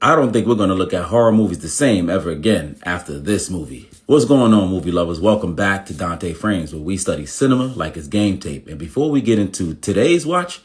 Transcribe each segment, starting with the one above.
I don't think we're going to look at horror movies the same ever again after this movie. What's going on, movie lovers? Welcome back to Dante Frames, where we study cinema like it's game tape. And before we get into today's watch,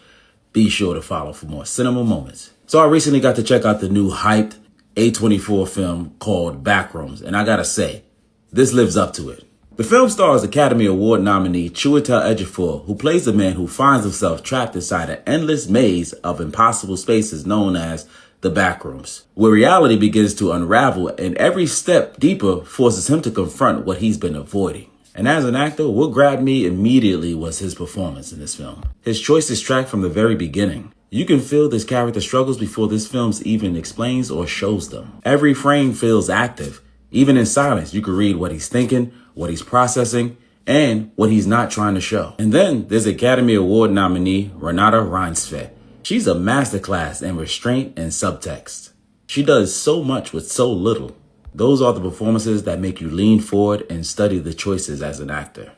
be sure to follow for more cinema moments. So I recently got to check out the new hyped A24 film called Backrooms, and I gotta say, this lives up to it. The film stars Academy Award nominee Chiwetel Ejiofor, who plays a man who finds himself trapped inside an endless maze of impossible spaces known as the Backrooms, where reality begins to unravel and every step deeper forces him to confront what he's been avoiding. And as an actor, what grabbed me immediately was his performance in this film. His choice is tracked from the very beginning. You can feel this character struggles before this film even explains or shows them. Every frame feels active. Even in silence, you can read what he's thinking, what he's processing, and what he's not trying to show. And then there's Academy Award nominee Renate Reinsve. She's a masterclass in restraint and subtext. She does so much with so little. Those are the performances that make you lean forward and study the choices as an actor.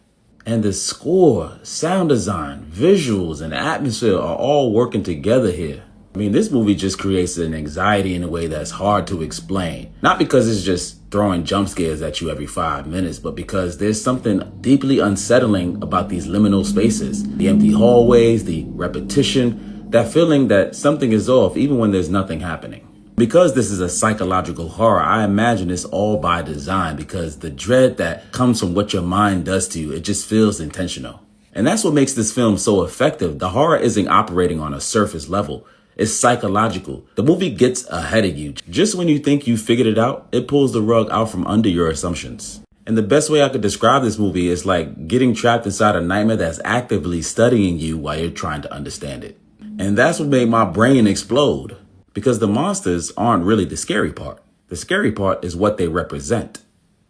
And the score, sound design, visuals, and atmosphere are all working together here. I mean, this movie just creates an anxiety in a way that's hard to explain. Not because it's just throwing jump scares at you every 5 minutes, but because there's something deeply unsettling about these liminal spaces. The empty hallways, the repetition, that feeling that something is off even when there's nothing happening. Because this is a psychological horror, I imagine it's all by design because the dread that comes from what your mind does to you, it just feels intentional. And that's what makes this film so effective. The horror isn't operating on a surface level. It's psychological. The movie gets ahead of you. Just when you think you figured it out, it pulls the rug out from under your assumptions. And the best way I could describe this movie is like getting trapped inside a nightmare that's actively studying you while you're trying to understand it. And that's what made my brain explode. Because the monsters aren't really the scary part. The scary part is what they represent.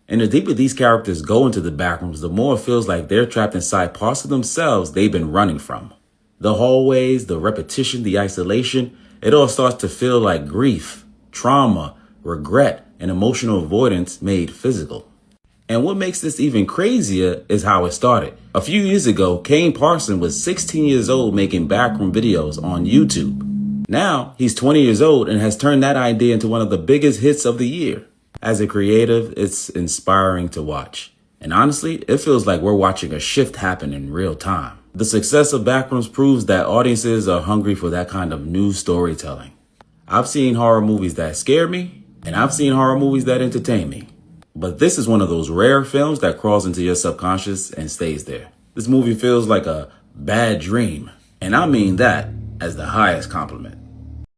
And the deeper these characters go into the backrooms, the more it feels like they're trapped inside parts of themselves they've been running from. The hallways, the repetition, the isolation, it all starts to feel like grief, trauma, regret, and emotional avoidance made physical. And what makes this even crazier is how it started. A few years ago, Kane Parson was 16 years old making backroom videos on YouTube. Now, he's 20 years old and has turned that idea into one of the biggest hits of the year. As a creative, it's inspiring to watch. And honestly, it feels like we're watching a shift happen in real time. The success of Backrooms proves that audiences are hungry for that kind of new storytelling. I've seen horror movies that scare me, and I've seen horror movies that entertain me. But this is one of those rare films that crawls into your subconscious and stays there. This movie feels like a bad dream, and I mean that as the highest compliment.